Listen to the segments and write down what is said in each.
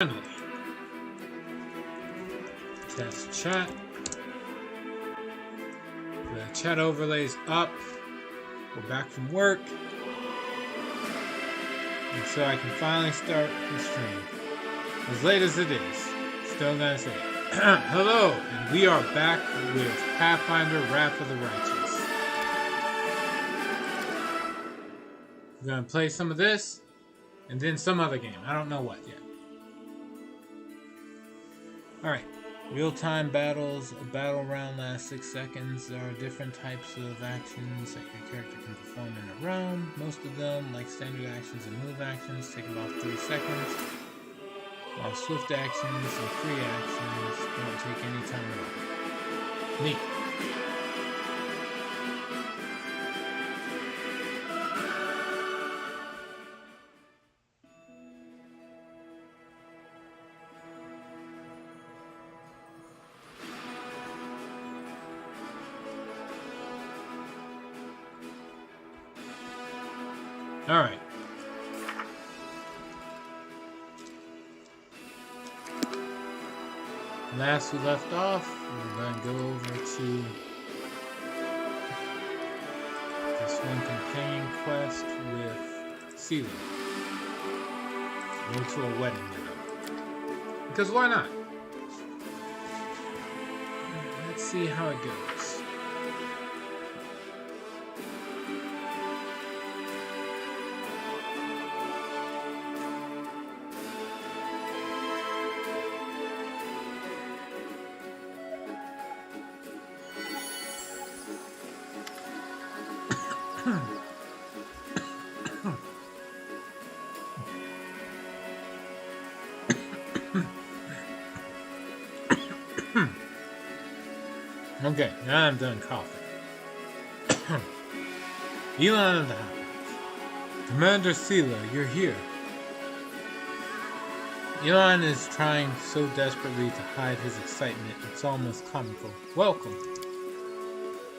Finally, test chat. The chat overlay's up. We're back from work. And so I can finally start the stream. As late as it is. Still gonna say it. Hello, and we are back with Pathfinder Wrath of the Righteous. We're gonna play some of this, and then some other game. I don't know what yet. Alright, real-time battles. A battle round lasts 6 seconds. There are different types of actions that your character can perform in a round. Most of them, like standard actions and move actions, take about 3 seconds, while swift actions and free actions don't take any time at all. Neat. Alright. Last we left off, we're going to go over to this one companion quest with Seela. Go to a wedding dinner. Because why not? Let's see how it goes. Okay, now I'm done coughing. Elon of the House. Commander Seela, you're here. Elon is trying so desperately to hide his excitement, it's almost comical. Welcome.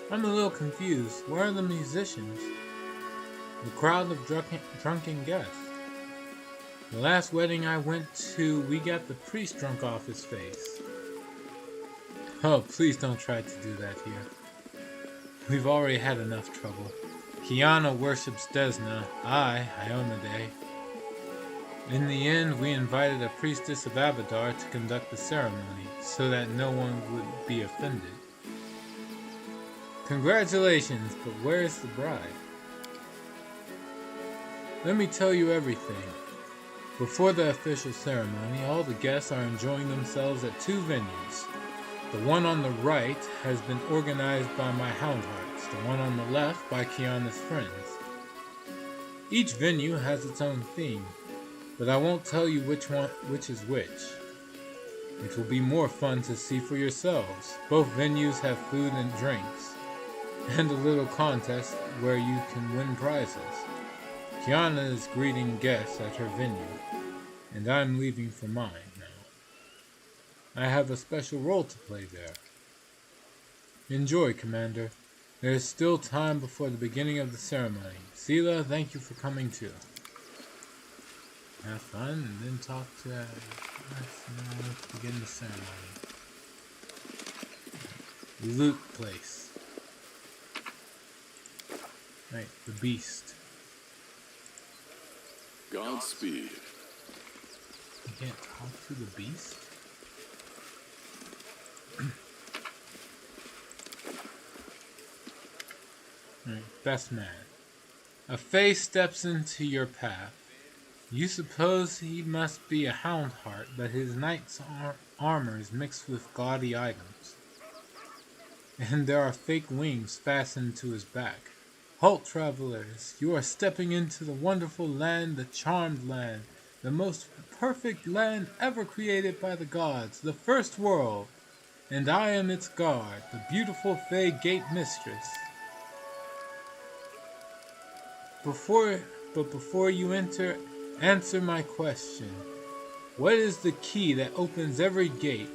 I'm a little confused. Where are the musicians? The crowd of drunken guests. The last wedding I went to, we got the priest drunk off his face. Oh, please don't try to do that here. We've already had enough trouble. Kiana worships Desna, I Ionade. In the end, we invited a priestess of Abadar to conduct the ceremony, so that no one would be offended. Congratulations, but where's the bride? Let me tell you everything. Before the official ceremony, all the guests are enjoying themselves at 2 venues. The one on the right has been organized by my Houndhearts, the one on the left by Kiana's friends. Each venue has its own theme, but I won't tell you which is which. It will be more fun to see for yourselves. Both venues have food and drinks, and a little contest where you can win prizes. Kiana is greeting guests at her venue, and I'm leaving for mine now. I have a special role to play there. Enjoy, Commander. There is still time before the beginning of the ceremony. Seela, thank you for coming too. Have fun and then talk to let's begin the ceremony. Loot place. Right, the beast. Godspeed. You can't talk to the beast? Right, best man. A face steps into your path. You suppose he must be a Houndheart, but his knight's armor is mixed with gaudy items. And there are fake wings fastened to his back. Halt, travelers! You are stepping into the wonderful land, the charmed land, the most perfect land ever created by the gods, the first world. And I am its guard, the beautiful Fey Gate Mistress. Before you enter, answer my question. What is the key that opens every gate?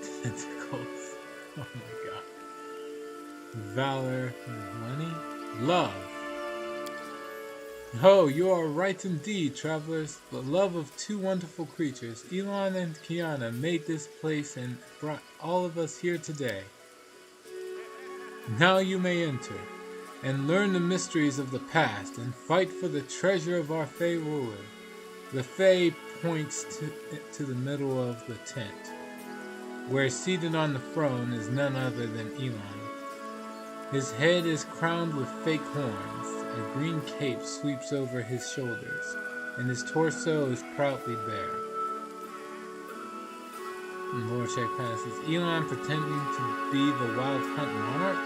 Tentacles. Oh my god. Valor, money, love. Oh, you are right indeed, travelers. The love of two wonderful creatures, Elon and Kiana, made this place and brought all of us here today. Now you may enter and learn the mysteries of the past and fight for the treasure of our Fey ruler. The Fey points to the middle of the tent, where seated on the throne is none other than Elon. His head is crowned with fake horns, a green cape sweeps over his shoulders, and his torso is proudly bare. And Voracek passes. Elon pretending to be the Wild Hunt monarch?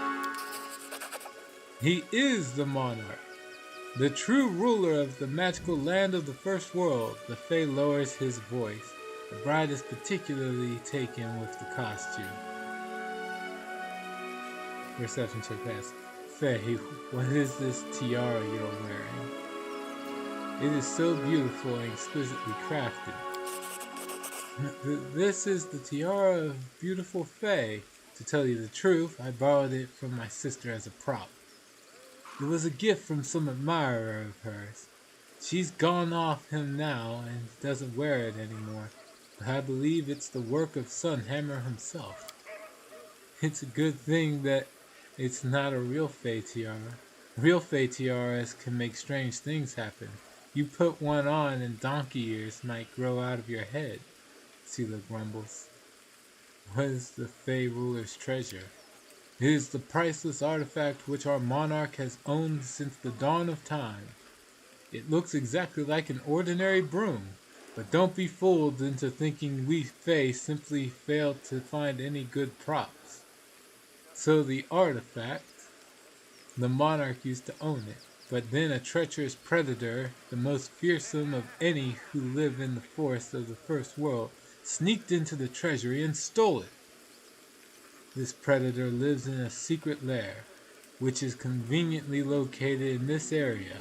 He is the monarch, the true ruler of the magical land of the first world. The Fae lowers his voice. The bride is particularly taken with the costume. Reception check pass. Fae, what is this tiara you're wearing? It is so beautiful and exquisitely crafted. This is the tiara of beautiful Fae. To tell you the truth, I borrowed it from my sister as a prop. It was a gift from some admirer of hers. She's gone off him now and doesn't wear it anymore, but I believe it's the work of Sunhammer himself. It's a good thing that it's not a real Fae tiara. Real Fae tiaras can make strange things happen. You put one on and donkey ears might grow out of your head. Sela grumbles. What is the Fae ruler's treasure? It is the priceless artifact which our monarch has owned since the dawn of time. It looks exactly like an ordinary broom, but don't be fooled into thinking we Fae simply failed to find any good props. So the artifact, the monarch used to own it, but then a treacherous predator, the most fearsome of any who live in the forests of the first world, sneaked into the treasury and stole it. This predator lives in a secret lair, which is conveniently located in this area.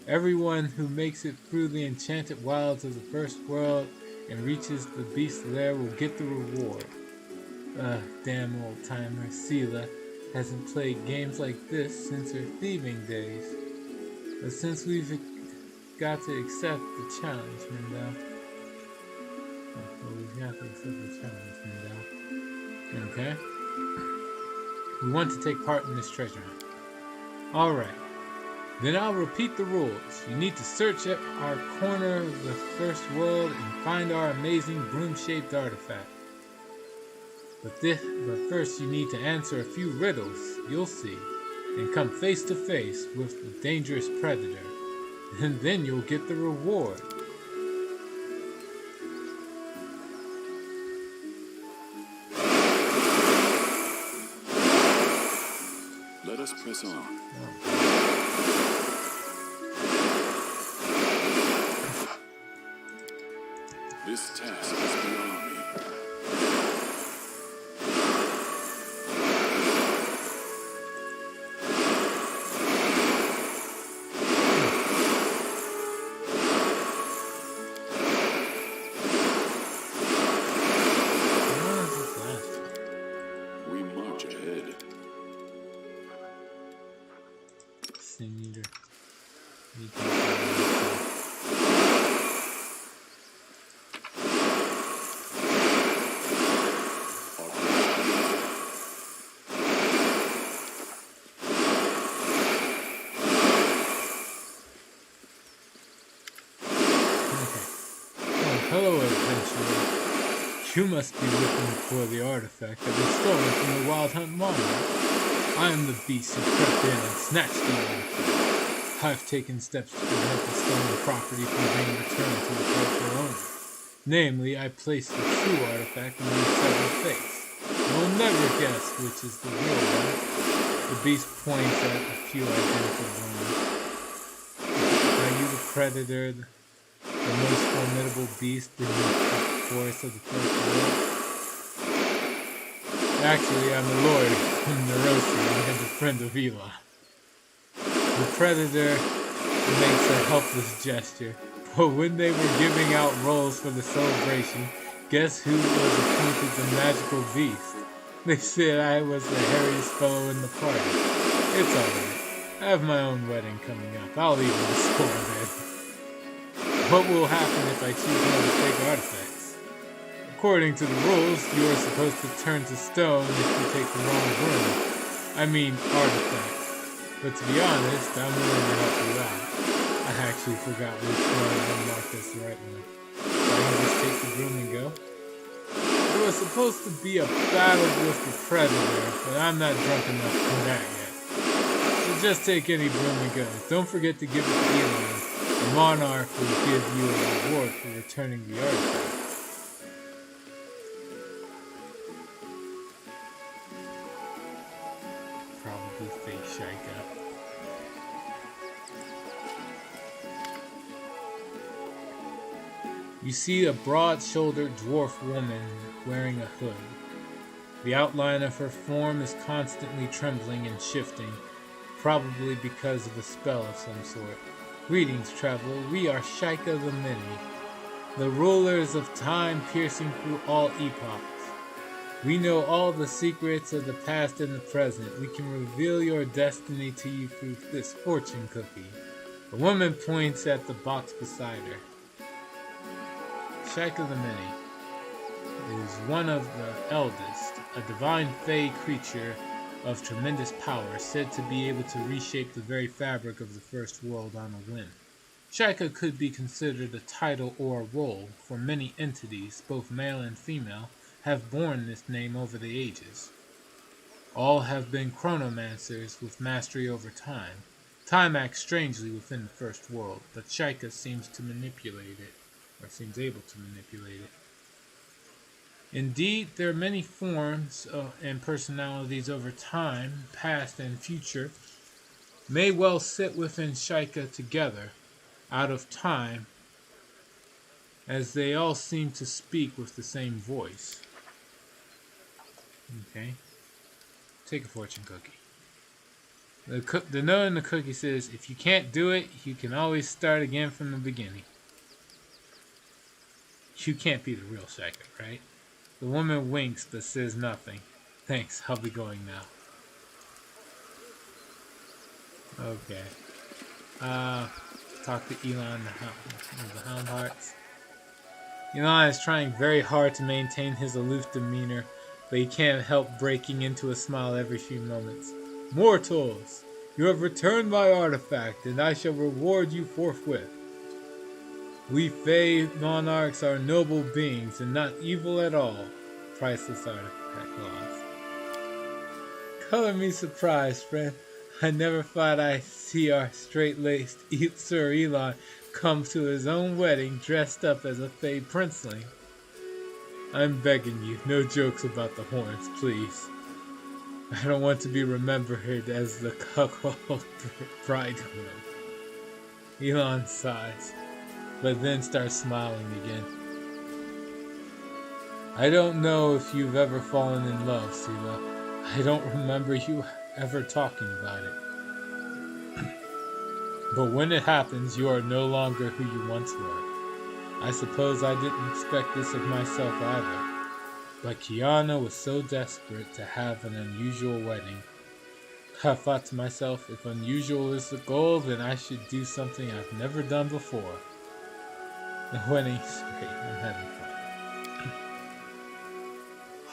Everyone who makes it through the enchanted wilds of the first world and reaches the beast's lair will get the reward. Damn old timer, Sela hasn't played games like this since her thieving days. But since we've got to accept the challenge, Mindell. We've got to accept the challenge, Mindell. Okay? We want to take part in this treasure hunt. Alright. Then I'll repeat the rules. You need to search at our corner of the first world and find our amazing broom-shaped artifact. But first you need to answer a few riddles, you'll see, and come face to face with the dangerous predator. And then you'll get the reward. Let us press on. This task is beyond me. We march ahead. Senior. Hello, adventurer. You must be looking for the artifact that was stolen from the Wild Hunt monarch. I am the beast who crept in and snatched the artifact. I've taken steps to prevent the stolen property from being returned to its rightful owner. Namely, I placed the true artifact in these several fates. You'll never guess which is the real one. The beast points at a few identical ones. Are you the predator? The most formidable beast in the forest of the first world? Actually, I'm a lord from Nerosi and a friend of Ela. The predator makes a helpless gesture, but when they were giving out rolls for the celebration, guess who was appointed the magical beast? They said I was the hairiest fellow in the party. It's alright. I have my own wedding coming up. I'll leave the score then. What will happen if I choose one of the fake artifacts? According to the rules, you are supposed to turn to stone if you take the wrong room. I mean artifact. But to be honest, I'm willing to help you out. I actually forgot which one I marked as the right one. So I can just take the broom and go? It was supposed to be a battle with the Predator, but I'm not drunk enough for that yet. So just take any broom and go. Don't forget to give it to Elon. The Monarch will give you a reward for returning the artifact. Probably fake Shika. You see a broad-shouldered dwarf woman wearing a hood. The outline of her form is constantly trembling and shifting, probably because of a spell of some sort. Greetings, traveler. We are Shika the Many, the rulers of time piercing through all epochs. We know all the secrets of the past and the present. We can reveal your destiny to you through this fortune cookie. The woman points at the box beside her. Shika the Many is one of the eldest, a divine fey creature of tremendous power, said to be able to reshape the very fabric of the first world on a whim. Shika could be considered a title or a role, for many entities, both male and female, have borne this name over the ages. All have been chronomancers with mastery over time. Time acts strangely within the first world, but Shika seems to manipulate it, or seems able to manipulate it. Indeed, there are many forms and personalities over time, past and future, may well sit within Shika together, out of time, as they all seem to speak with the same voice. Okay. Take a fortune cookie. The note in the cookie says, if you can't do it, you can always start again from the beginning. You can't be the real Shika, right? The woman winks but says nothing. Thanks, I'll be going now. Okay. Talk to Elon, the Hound Hearts. Elon is trying very hard to maintain his aloof demeanor, but he can't help breaking into a smile every few moments. Mortals, you have returned my artifact, and I shall reward you forthwith. We Fey monarchs are noble beings and not evil at all. Priceless artifact lost. Color me surprised, friend. I never thought I'd see our straight-laced Sir Elon come to his own wedding dressed up as a Fey princeling. I'm begging you, no jokes about the horns, please. I don't want to be remembered as the cuckold bridegroom. Elon sighs, but then starts smiling again. I don't know if you've ever fallen in love, Sila. I don't remember you ever talking about it. But when it happens, you are no longer who you once were. I suppose I didn't expect this of myself either. But Kiana was so desperate to have an unusual wedding. I thought to myself, if unusual is the goal, then I should do something I've never done before. The wedding's great. I'm having fun.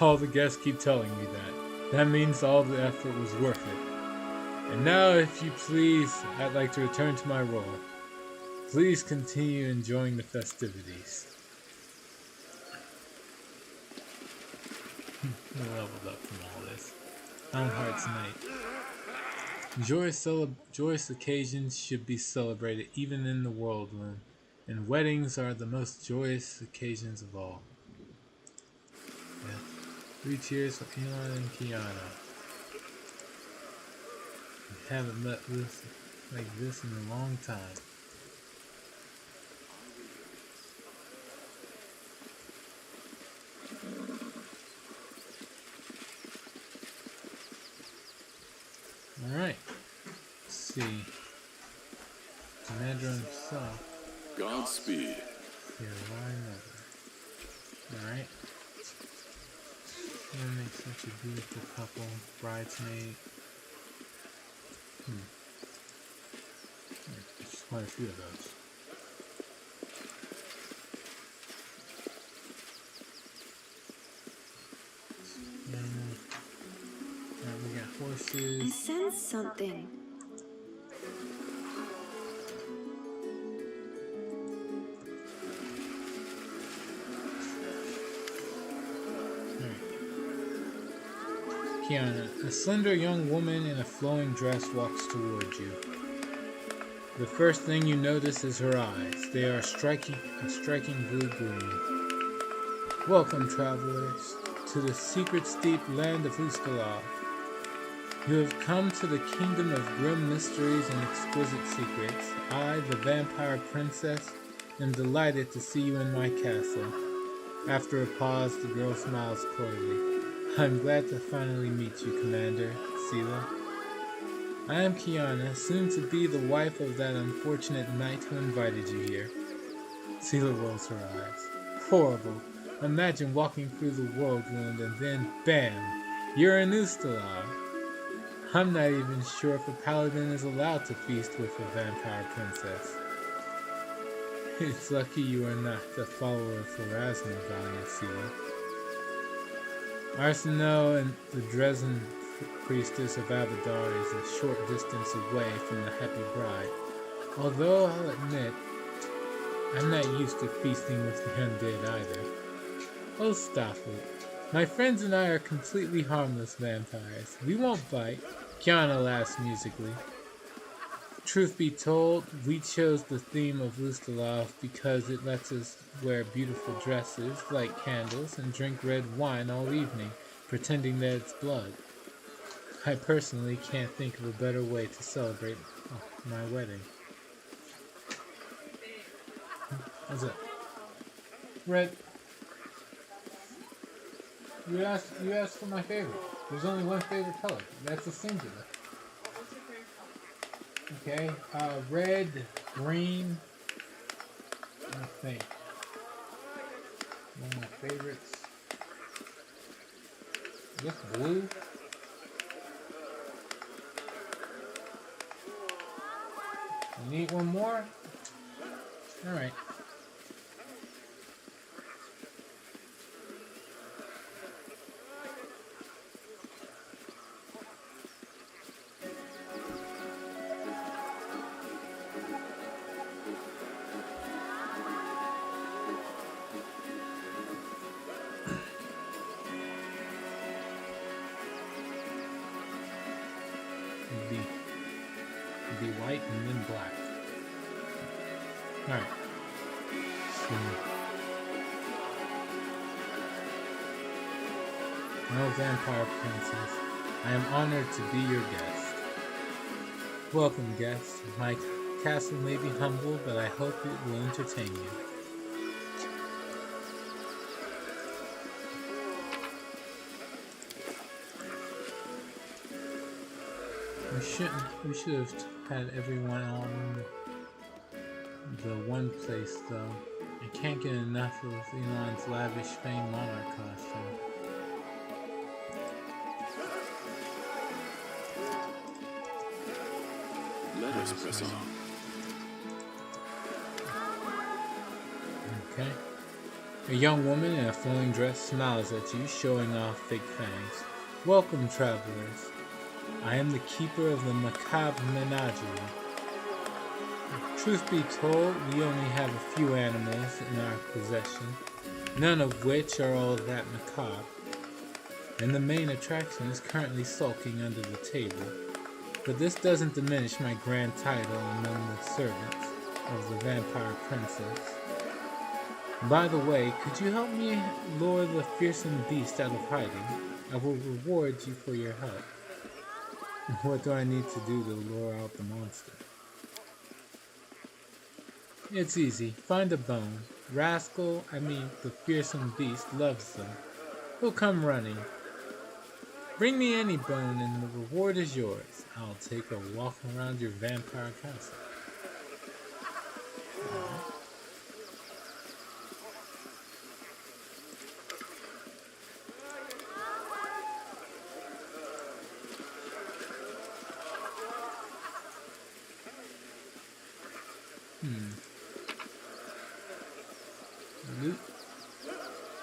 All the guests keep telling me that. That means all the effort was worth it. And now, if you please, I'd like to return to my role. Please continue enjoying the festivities. I leveled up from all this. Houndheart's Night. Joyous occasions should be celebrated even in the Worldloom, and weddings are the most joyous occasions of all. Yeah. 3 cheers for Elon and Kiana. We haven't met like this in a long time. Alright. Let's see. Commander himself. Godspeed. Yeah, why never? Alright. Gonna make such a beautiful couple. Bridesmaid. quite a few of those. And we got horses. I sense something. Kiana, a slender young woman in a flowing dress walks towards you. The first thing you notice is her eyes. They are a striking blue-green. Welcome, travelers, to the secret steep land of Ustalav. You have come to the kingdom of grim mysteries and exquisite secrets. I, the vampire princess, am delighted to see you in my castle. After a pause, the girl smiles coyly. I'm glad to finally meet you, Commander Sela. I am Kiana, soon to be the wife of that unfortunate knight who invited you here. Sela rolls her eyes. Horrible. Imagine walking through the Worldwound and then, bam, you're in Ustalav. I'm not even sure if a paladin is allowed to feast with a vampire princess. It's lucky you are not a follower of Pharasma, valiant Sela. Arsinoe and the Dresden priestess of Abadar is a short distance away from the Happy Bride. Although I'll admit, I'm not used to feasting with the undead either. Oh, stop it. My friends and I are completely harmless vampires. We won't bite. Kiana laughs musically. Truth be told, we chose the theme of Ustalav because it lets us wear beautiful dresses, light candles, and drink red wine all evening, pretending that it's blood. I personally can't think of a better way to celebrate my wedding. What's up? Red. You asked for my favorite. There's only one favorite color. That's a singular. Okay, red, green, I think. One of my favorites. I guess blue. You need one more? Alright. Be white and then black. Alright. No vampire princess. I am honored to be your guest. Welcome, guest. My castle may be humble, but I hope it will entertain you. We should have had everyone all in the one place, though. I can't get enough of Elon's lavish Fane Monarch costume. Let us press on. Okay. A young woman in a flowing dress smiles at you, showing off fake fangs. Welcome, travelers. I am the keeper of the Macabre Menagerie. Truth be told, we only have a few animals in our possession, none of which are all that macabre, and the main attraction is currently sulking under the table. But this doesn't diminish my grand title among the servants of the vampire princess. By the way, could you help me lure the fearsome beast out of hiding? I will reward you for your help. What do I need to do to lure out the monster? It's easy. Find a bone. The fearsome beast loves them. He'll come running. Bring me any bone and the reward is yours. I'll take a walk around your vampire castle.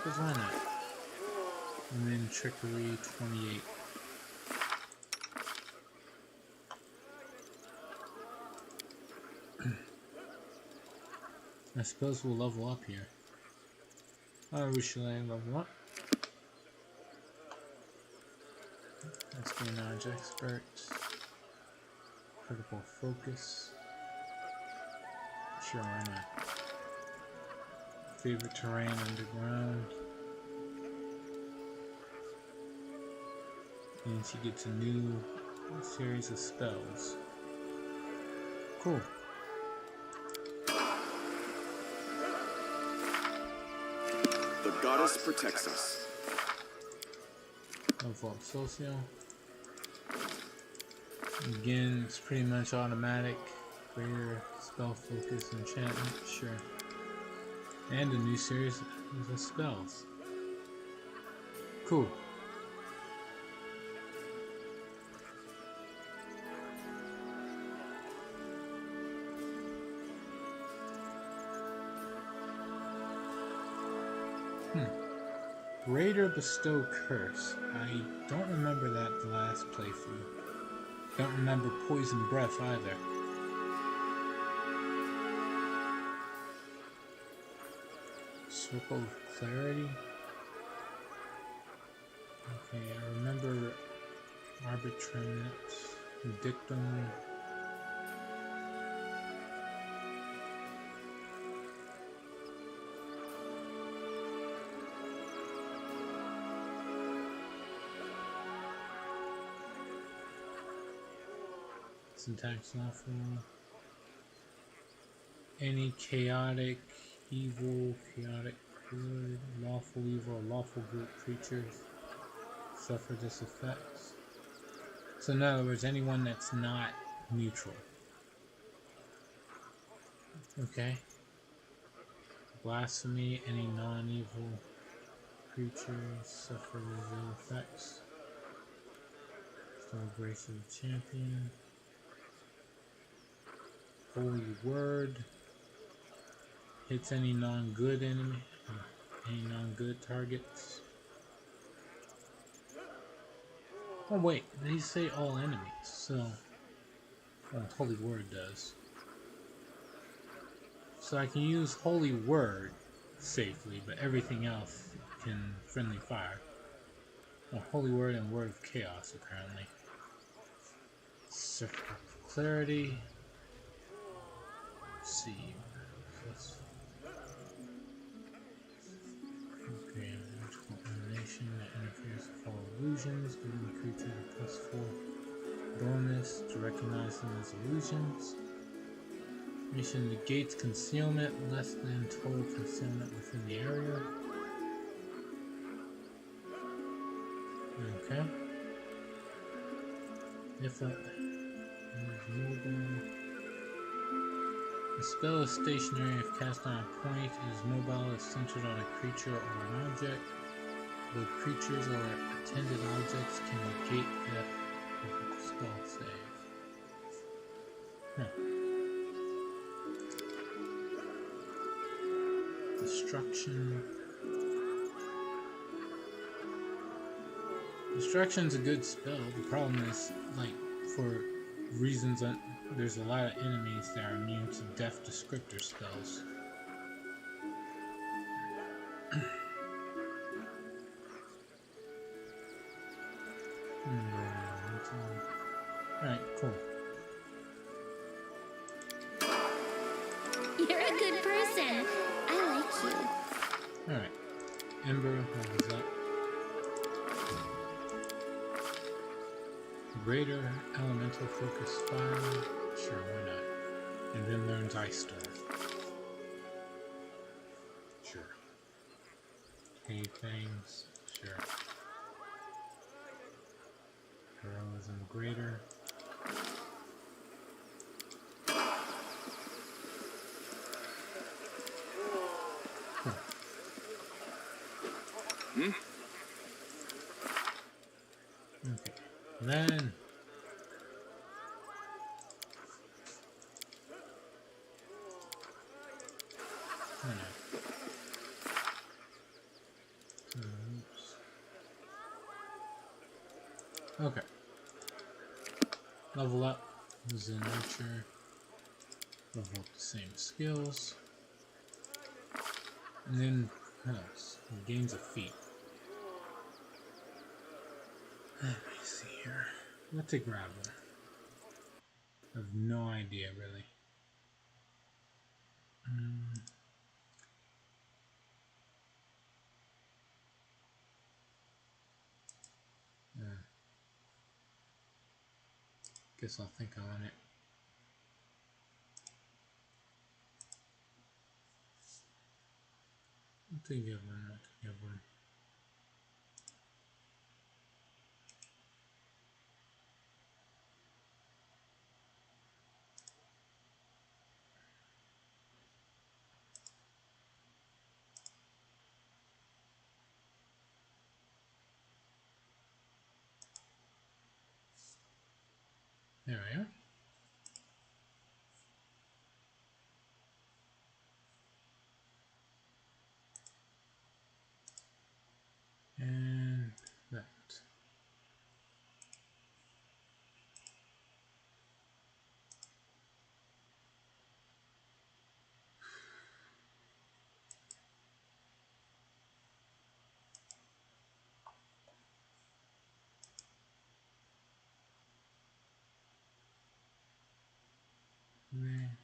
Because why not? And then trickery 28. I suppose we'll level up here. We should level up. Espionage expert. Critical focus. Sure, why not? Favorite terrain underground. And she gets a new series of spells. Cool. The goddess protects us. Level up Socio. Again, it's pretty much automatic. Greater spell focus enchantment, sure. And a new series of spells. Cool. Greater Bestow Curse. I don't remember that the last playthrough. Don't remember Poison Breath either. Circle of Clarity. Okay, I remember Arbitrament, Dictum. Syntax lawful. Any chaotic evil, chaotic good, lawful evil, or lawful good creatures suffer this effect. So in other words, anyone that's not neutral. Okay. Blasphemy, any non-evil creatures suffer these effects. Still Grace of the Champion. Holy Word. Hits any non-good enemy, any non-good targets. Oh wait, they say all enemies, so Holy Word does. So I can use Holy Word safely, but everything else can friendly fire. Well, Holy Word and Word of Chaos apparently. Circle of Clarity. Let's see. Okay, magical emanation that interferes with all illusions, giving the creature a +4 bonus to recognize them as illusions. Mission negates concealment less than total concealment within the area. Okay. If a mobile. The spell is stationary if cast on a point. It is mobile if centered on a creature or an object. Though creatures or attended objects can negate that with a spell save. Destruction. Destruction's a good spell. The problem is, like, for reasons there's a lot of enemies that are immune to death descriptor spells. Alright, cool. You're a good person. I like you. Alright. Ember, what was that? Greater Elemental Focus Fire. Sure, why not? And then learns Ice Storm. Sure. Hay things. Sure. Heroism Greater. Okay. Then Oops. Okay. Level up. Zen Nurture. Level up the same skills. And then, what else? He gains a feat. Let me see here. What to grab him? I have no idea, really. Guess I'll think on it. What to give him? What to give him? There we are. And that. There.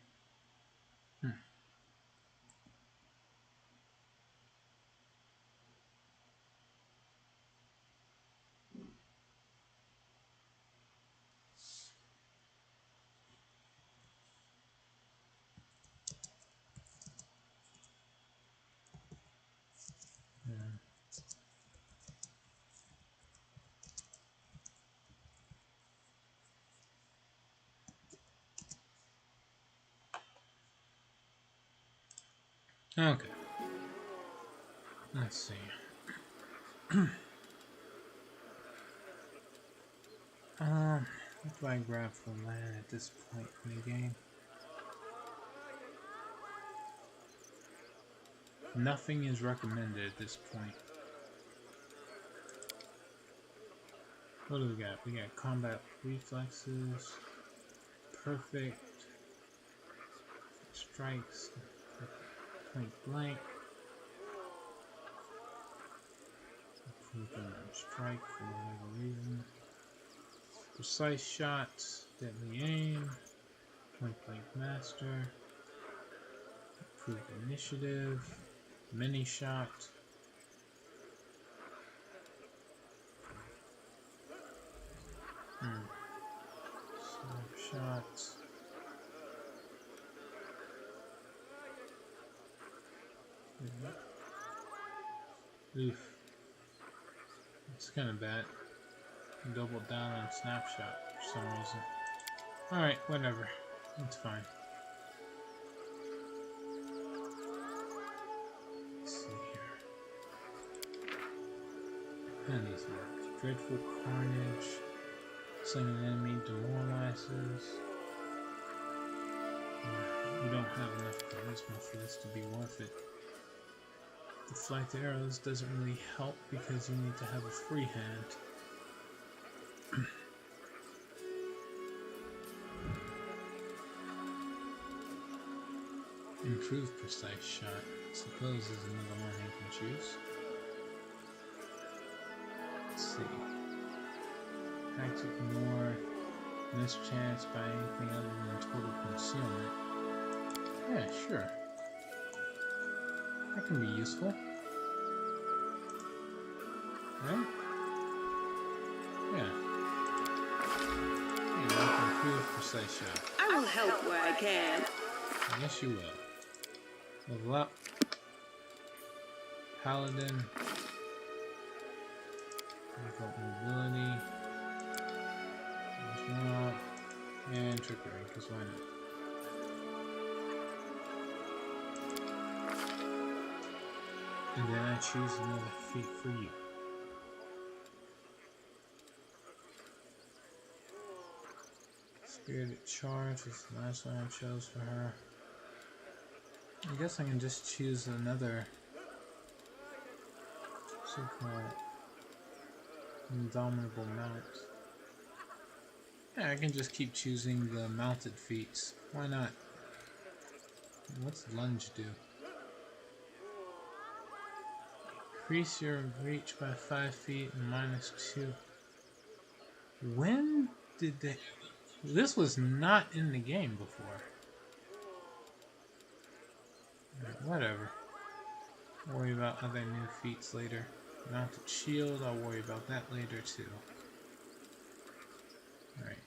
Okay. Let's see. What do I grab for land at this point in the game? Nothing is recommended at this point. What do we got? We got combat reflexes, perfect strikes, point blank, strike for whatever reason, precise shots, deadly aim, point blank master, improved initiative, mini shot. Snapshots. Oof. It's kind of bad. Double down on snapshot for some reason. Alright, whatever. It's fine. Let's see here. How do these work? Dreadful Carnage. Sling an enemy demoralizes. You don't have enough charisma for this to be worth it. Deflect arrows doesn't really help because you need to have a free hand. Improved precise shot. I suppose is another one you can choose. Let's see. Tactic more mischance by anything other than total concealment. Yeah, sure. That can be useful. Right? Yeah. You know, improve precise shot. I will help where I can. Yes, you will. Level up. Paladin. Default mobility. There's one. And trickery, because why not? And then I choose another feat for you. Spirited Charge is the last one I chose for her. I guess I can just choose another So-called indomitable mount. Yeah, I can just keep choosing the mounted feats. Why not? What's lunge do? Increase your reach by 5 feet and -2. When did they... This was not in the game before. Whatever. I'll worry about other new feats later. Mounted shield, I'll worry about that later too. Alright.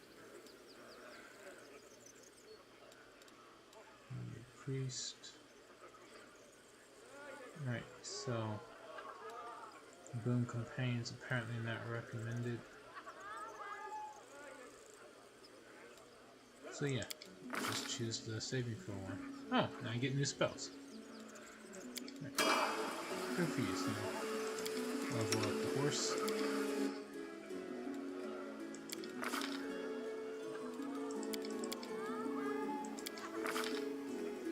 Priest. Alright, so boon companions apparently not recommended. So yeah, just choose the saving throw one. Oh, now I get new spells. Right. Good for you, Sam. Level up the horse.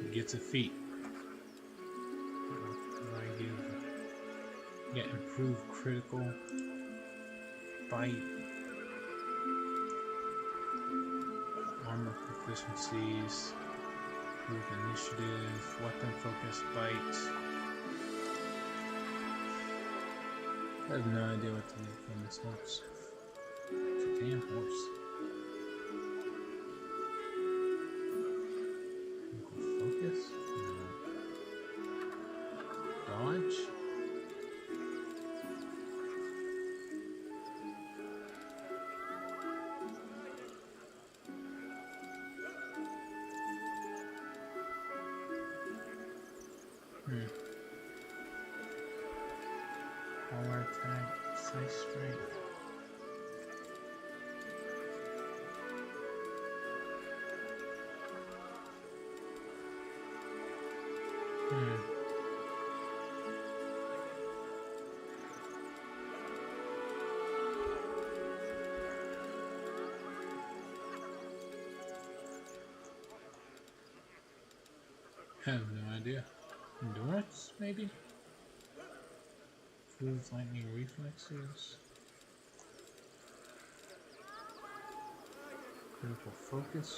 He gets a feat. What do I give? Get improved critical bite. Armor proficiencies, improved initiative, weapon focus, bite. I have no idea what to do from this horse. It's a damn horse. Focus? No. Dodge? Power attack, precise strength. I have no idea. Endurance, maybe? Improved lightning reflexes. Critical focus.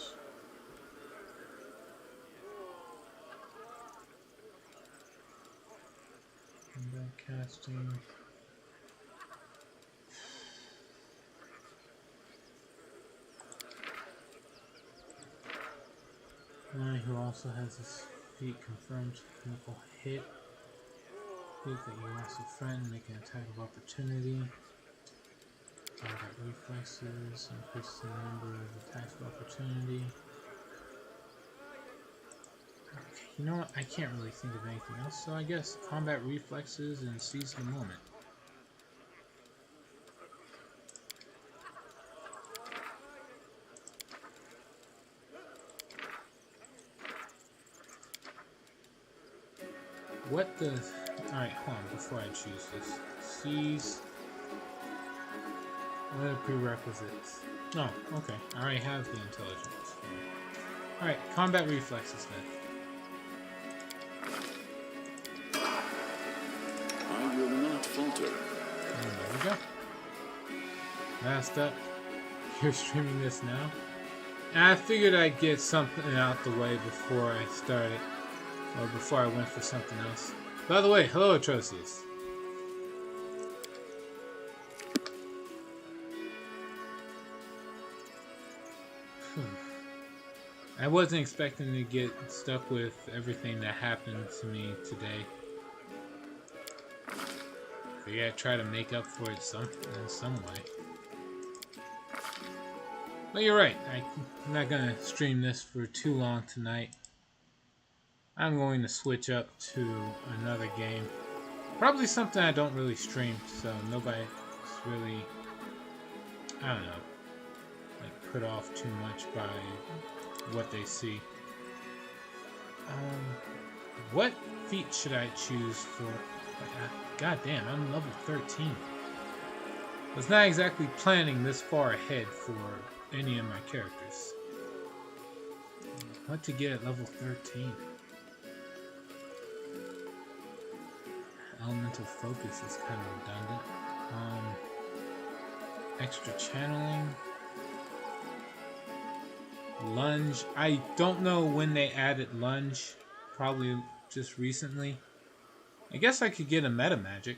Combat casting. Who also has his feat confirmed critical hit. Hit that you also friend, make an attack of opportunity. Combat reflexes, increase the number of attacks of opportunity. Okay, you know what? I can't really think of anything else, so I guess combat reflexes and seize the moment. What does... Alright, hold on, before I choose this. Seize... What are the prerequisites? Oh, okay. I already have the intelligence. Alright, combat reflexes then. I will not falter. And there we go. Last up. You're streaming this now? And I figured I'd get something out the way before I started. Or before I went for something else. By the way, hello Atrocious. I wasn't expecting to get stuck with everything that happened to me today. Figured I'd try to make up for it in some way. But you're right, I'm not gonna stream this for too long tonight. I'm going to switch up to another game. Probably something I don't really stream, so nobody's really, I don't know, like put off too much by what they see. What feat should I choose for? God damn, I'm level 13. I was not exactly planning this far ahead for any of my characters. What to get at level 13? Elemental focus is kind of redundant. Extra channeling. Lunge. I don't know when they added lunge. Probably just recently. I guess I could get a meta magic.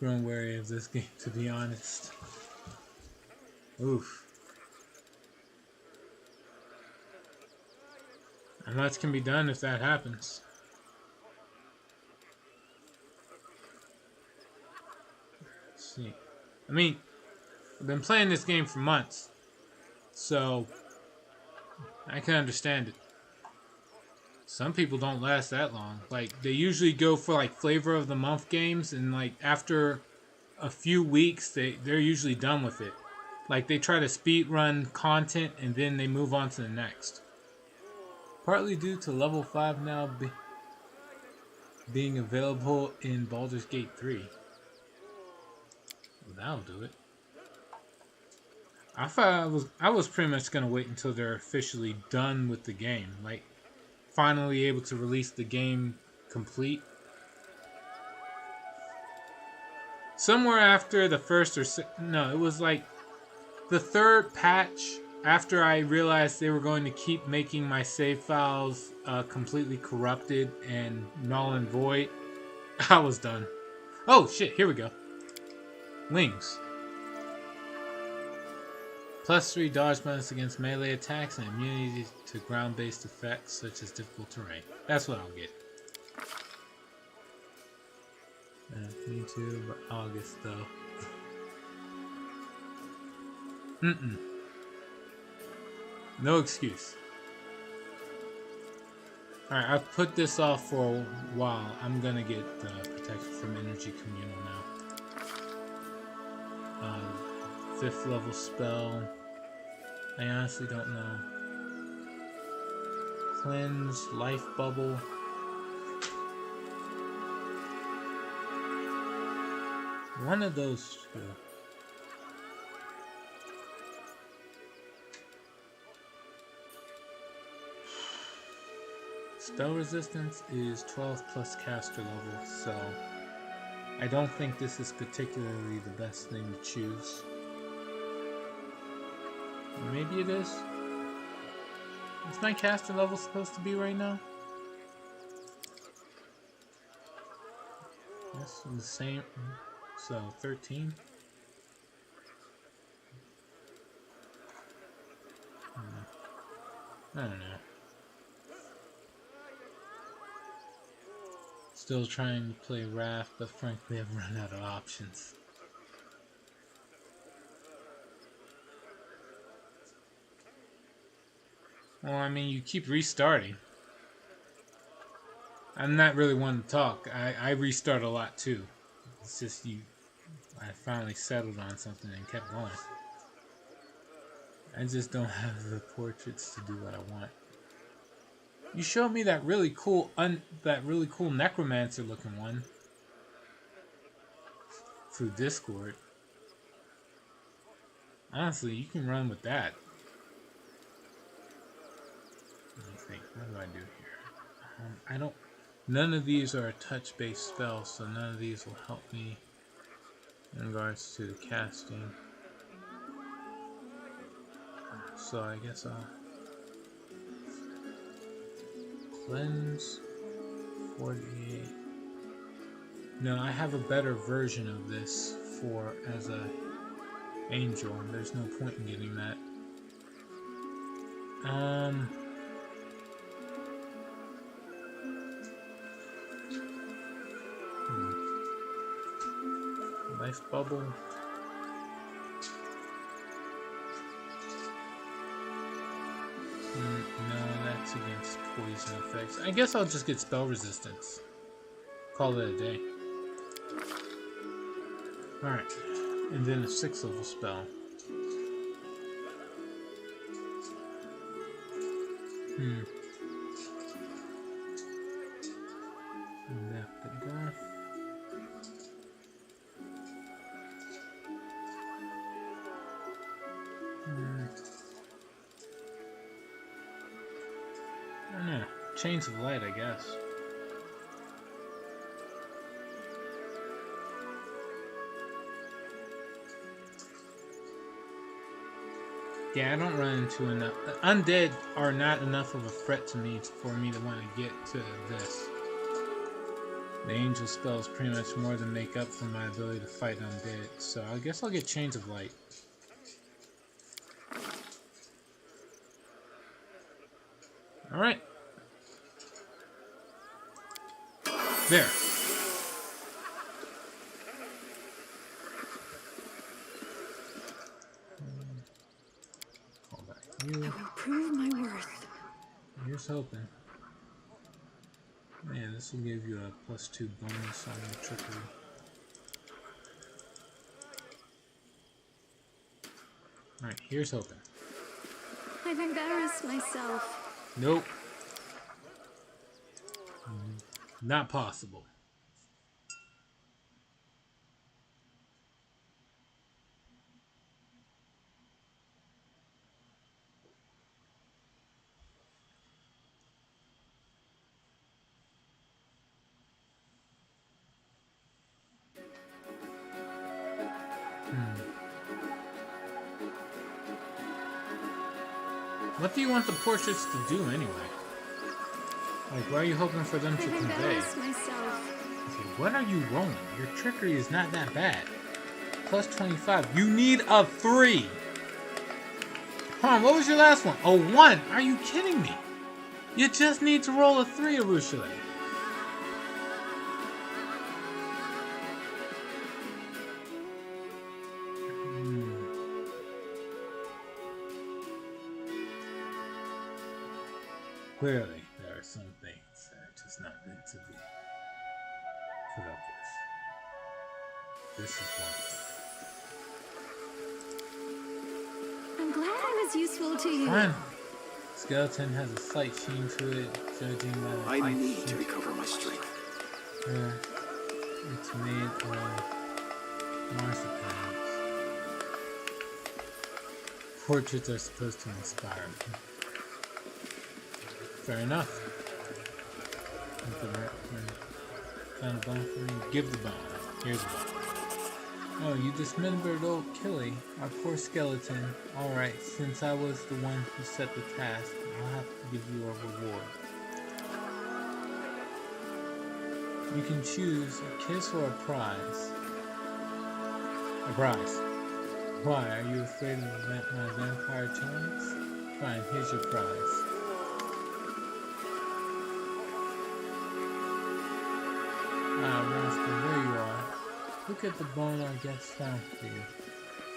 Growing wary of this game, to be honest. Oof. And much can be done if that happens. Let's see. I mean, I've been playing this game for months, so I can understand it. Some people don't last that long. Like, they usually go for like flavor of the month games, and like after a few weeks, they're usually done with it. Like, they try to speed run content and then they move on to the next. Partly due to level 5 now being available in Baldur's Gate 3. Well, that'll do it. I thought I was pretty much gonna wait until they're officially done with the game, like finally able to release the game complete. Somewhere after the first no, it was like the third patch after I realized they were going to keep making my save files completely corrupted and null and void. I was done. Oh shit, here we go. Wings. +3 dodge bonus against melee attacks and immunity to ground-based effects such as difficult terrain. That's what I'll get. Me too, but August though. No excuse. Alright, I've put this off for a while. I'm gonna get protection from Energy Communal now. 5th level spell. I honestly don't know. Cleanse, Life Bubble. One of those two. Spell resistance is 12 plus caster level, so I don't think this is particularly the best thing to choose. Maybe it is. Is my caster level supposed to be right now? Yes, the same. So 13. I don't know. Still trying to play Wrath, but frankly I've run out of options. Well, I mean, you keep restarting. I'm not really one to talk. I restart a lot too. It's just I finally settled on something and kept going. I just don't have the portraits to do what I want. You showed me that really cool necromancer looking one through Discord. Honestly, you can run with that. Let me think. What do I do here? None of these are a touch-based spell, so none of these will help me in regards to the casting. So I guess I'll cleanse 48. No, I have a better version of this for as a angel, and there's no point in getting that. Life bubble. No, that's against poison effects. I guess I'll just get spell resistance. Call it a day. Alright. And then a 6th level spell. Left to go. I don't know. Chains of Light, I guess. Yeah, I don't run into enough. Undead are not enough of a threat to me for me to want to get to this. The angel spells pretty much more than make up for my ability to fight undead, so I guess I'll get Chains of Light. Alright. There. Call back you. I will prove my worth. Here's hoping. Man, this will give you a +2 bonus on your trickery. Alright, here's hoping. I've embarrassed myself. Nope. Not possible. What do you want the portraits to do anyway? Like, why are you hoping for them to I've convey? embarrassed myself. Okay, what are you rolling? Your trickery is not that bad. +25. You need a 3. Hold on, what was your last one? A 1. Are you kidding me? You just need to roll a 3, Arushale. Clearly, there are some things that are just not meant to be put up with. This is one. I'm glad I was useful to you. Fine. Skeleton has a slight sheen to it, judging by the I need to recover my strength. Yeah. It's made of marsupans. Portraits are supposed to inspire me. Fair enough. Found a bone for me. Give the bone. Here's the bone. Oh, you dismembered old Killy, our poor skeleton. Alright, since I was the one who set the task, I'll have to give you a reward. You can choose a kiss or a prize. A prize. Why, are you afraid of my vampire charms? Fine, here's your prize. Ah, Rascal, there you are. Look at the bone our guest found for you.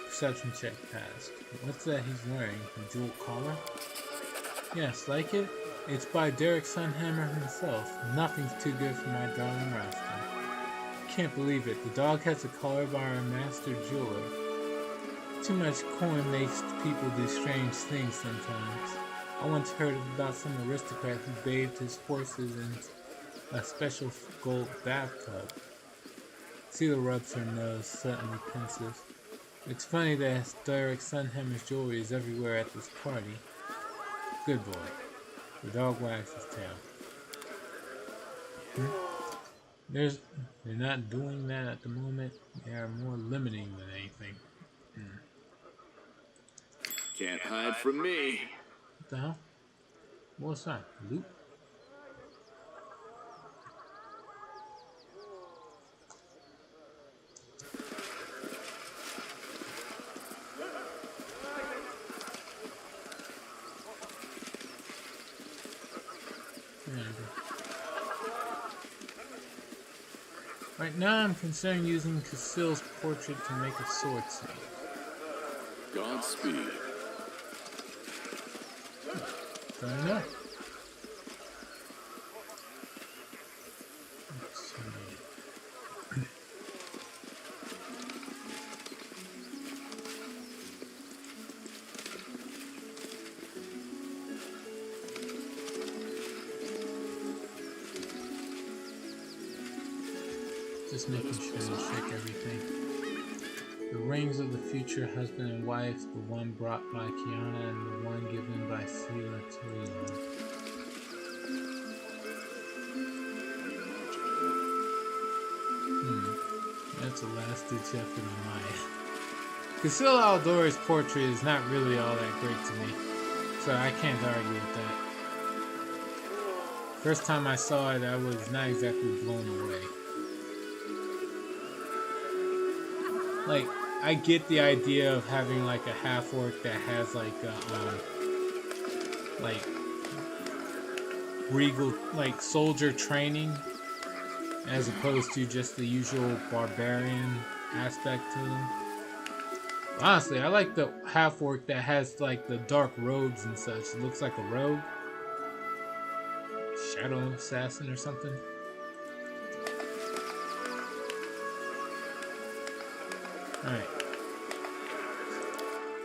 Perception check passed. What's that he's wearing? A jeweled collar? Yes, like it? It's by Derek Sunhammer himself. Nothing's too good for my darling Rascal. Can't believe it. The dog has a collar by our master jeweler. Too much coin makes people do strange things sometimes. I once heard about some aristocrat who bathed his horses in a special gold bathtub. Celia rubs her nose, suddenly pensive. It's funny that Derek Sunhammer's jewelry is everywhere at this party. Good boy. The dog wags his tail. They're not doing that at the moment. They are more limiting than anything. Can't hide from me. What the hell? What's that? Loot? Right now, I'm considering using Cassill's portrait to make a sword set. Godspeed. Fair enough. Let's see. Just making sure to check everything. The rings of the future husband and wife, the one brought by Kiana and the one given by Celia to Leon. That's a last ditch effort on my end. Casilla Aldori's portrait is not really all that great to me, so I can't argue with that. First time I saw it, I was not exactly blown away. Like, I get the idea of having like a half-orc that has like a, like regal, like soldier training, as opposed to just the usual barbarian aspect to them. Honestly, I like the half-orc that has like the dark robes and such. It looks like a rogue. Shadow assassin or something. Alright.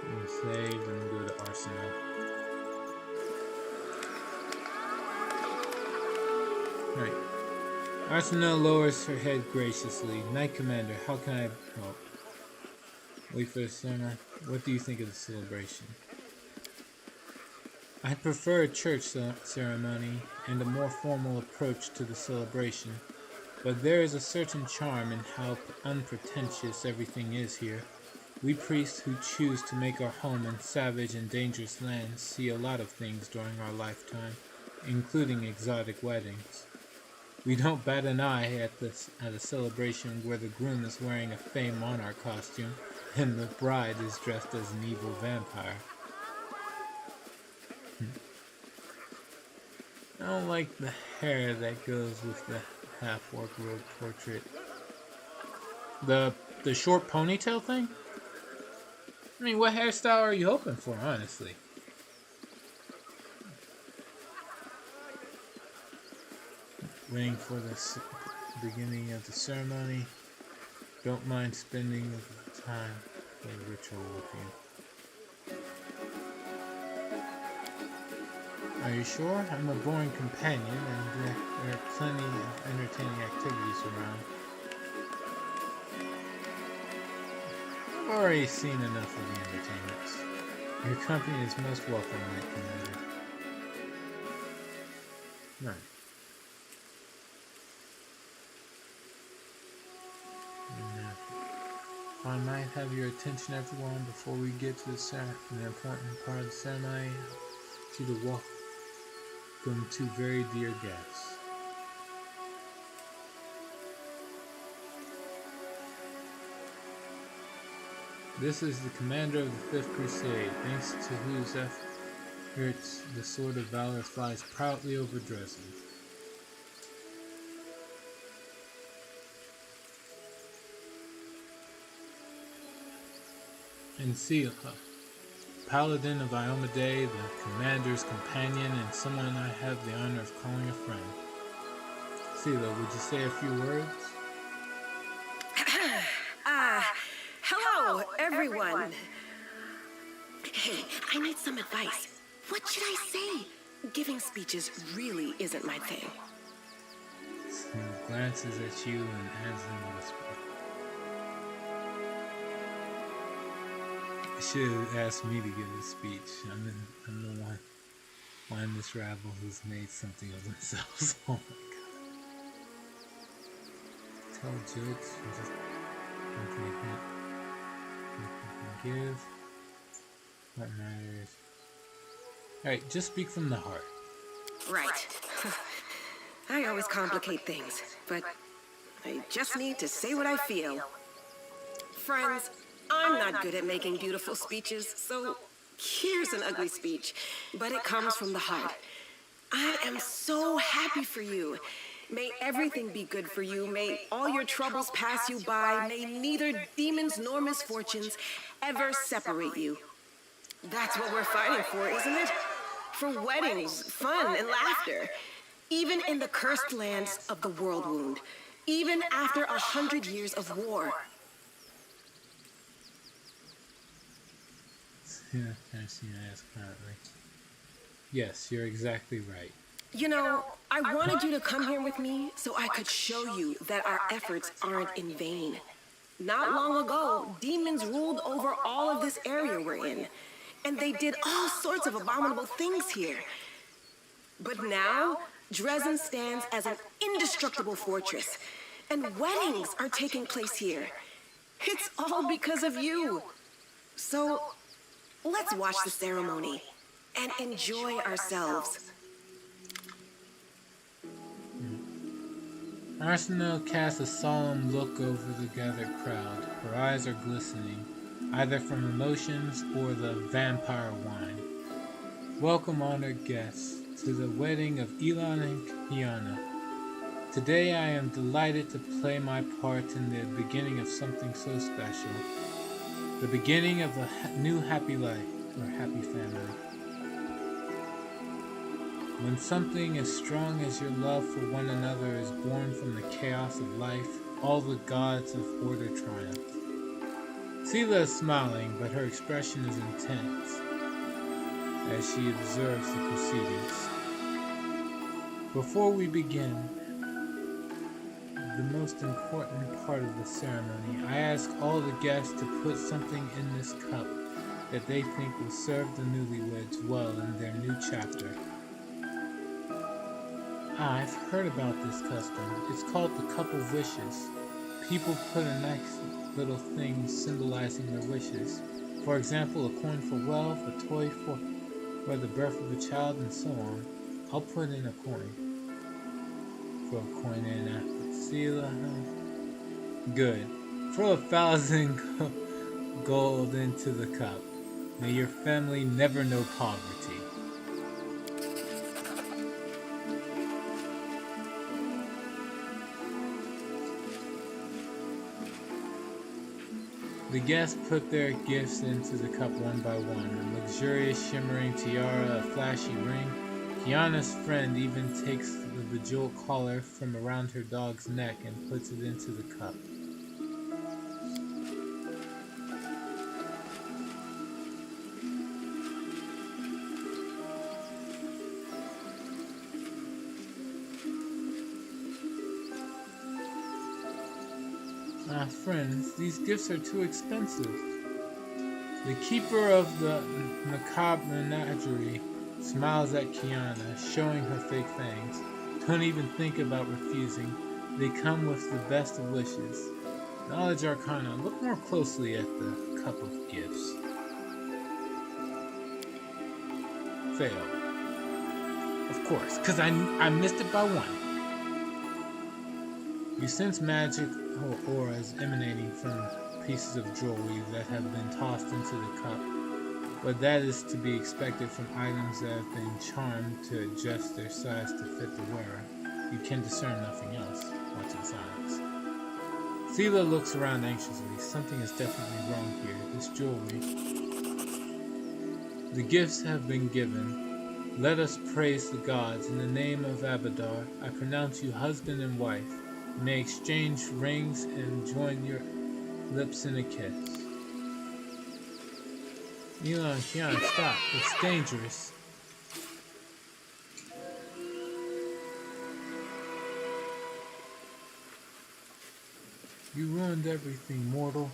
I'm gonna save and go to Arsenal. Alright. Arsenal lowers her head graciously. Knight Commander, how can I help? Wait for the sermon. What do you think of the celebration? I prefer a church ceremony and a more formal approach to the celebration, but there is a certain charm in how unpretentious everything is here. We priests who choose to make our home in savage and dangerous lands see a lot of things during our lifetime, including exotic weddings. We don't bat an eye at a celebration where the groom is wearing a Fey monarch costume and the bride is dressed as an evil vampire. I don't like the hair that goes with the half-orc rogue portrait. The short ponytail thing? I mean, what hairstyle are you hoping for, honestly? Waiting for the beginning of the ceremony. Don't mind spending the time for the ritual with you. Are you sure? I'm a boring companion, and there are plenty of entertaining activities around. I've already seen enough of the entertainments. Your company is most welcome, Knight Commander. Right. If I might have your attention, everyone, before we get to the important part of the ceremony, to the welcome to very dear guests. This is the commander of the Fifth Crusade, thanks to whose efforts the Sword of Valor flies proudly over Dresden. And Sila, Paladin of Iomedae, the commander's companion, and someone I have the honor of calling a friend. Sila, would you say a few words? Hello, everyone. Hey, I need some advice. What should I say? Giving speeches really isn't my thing. He glances at you and adds in a whisper. You should have asked me to give a speech. I'm the one in this rabble who's made something of themselves. Oh my god. Tell jokes and just don't give. What matters? Alright, just speak from the heart. Right. I always complicate things, but I just need to say what I feel. Friends, I'm not good at making beautiful speeches, so here's an ugly speech, but it comes from the heart. I am so happy for you. May everything be good for you. May all your troubles pass you by. May neither demons nor misfortunes ever separate you. That's what we're fighting for, isn't it? For weddings, fun, and laughter. Even in the cursed lands of the World Wound. Even after 100 years of war. Yeah, I've seen your ass currently. Yes, you're exactly right. You know, I wanted you to come here with me so I could show you that our efforts aren't in vain. Not long ago, demons ruled over all of this area we're in, and they did all sorts of abominable things here. But now, Dresden stands as an indestructible fortress, and weddings are taking place here. It's all because of you. So, let's watch the ceremony and enjoy ourselves. Arsenal casts a solemn look over the gathered crowd. Her eyes are glistening, either from emotions or the vampire wine. Welcome, honored guests, to the wedding of Elon and Kiana. Today I am delighted to play my part in the beginning of something so special. The beginning of a new happy life, or happy family. When something as strong as your love for one another is born from the chaos of life, all the gods of order triumph. Seela is smiling, but her expression is intense as she observes the proceedings. Before we begin, the most important part of the ceremony, I ask all the guests to put something in this cup that they think will serve the newlyweds well in their new chapter. I've heard about this custom. It's called the Cup of Wishes. People put a nice little thing symbolizing their wishes. For example, a coin for wealth, a toy for the birth of a child, and so on. I'll put in a coin. Throw a coin in after Seela. Good. Throw 1,000 gold into the cup. May your family never know poverty. The guests put their gifts into the cup one by one. A luxurious shimmering tiara, a flashy ring. Kiana's friend even takes the bejeweled collar from around her dog's neck and puts it into the cup. Friends, these gifts are too expensive. The keeper of the macabre menagerie smiles at Kiana, showing her fake fangs. Don't even think about refusing. They come with the best of wishes. Knowledge Arcana, look more closely at the cup of gifts. Fail. Of course, because I missed it by one. You sense magic auras emanating from pieces of jewelry that have been tossed into the cup, but that is to be expected from items that have been charmed to adjust their size to fit the wearer. You can discern nothing else. Watch in silence. Seela looks around anxiously. Something is definitely wrong here. This jewelry. The gifts have been given. Let us praise the gods. In the name of Abadar, I pronounce you husband and wife. You may exchange rings and join your lips in a kiss. Elon, Kiana, stop. It's dangerous. You ruined everything, mortal.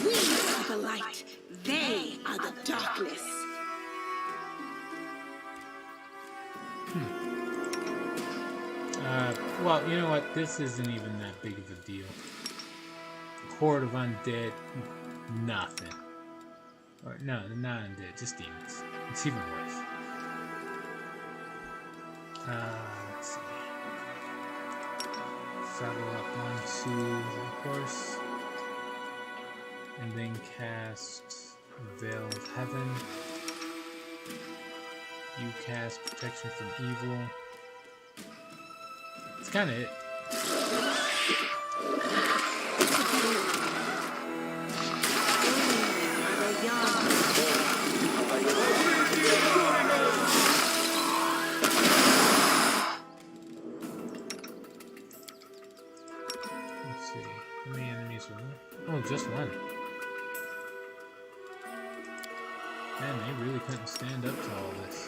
We are the light. They are the darkness. Well, you know what? This isn't even that big of a deal. Horde of undead, nothing. Or, no, not undead, just demons. It's even worse. Let's see. Saddle up onto the horse. And then cast Veil of Heaven. You cast Protection from Evil. That's kind of it. Let's see. How many enemies are there? Oh, just one. Man, they really couldn't stand up to all this.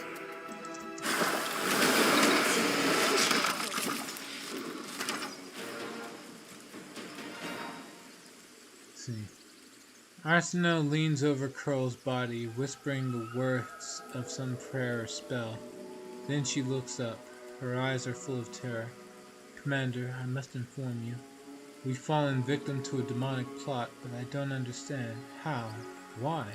Let's see. Arsenal leans over Curl's body, whispering the words of some prayer or spell. Then she looks up. Her eyes are full of terror. Commander, I must inform you. We've fallen victim to a demonic plot, but I don't understand. How? Why?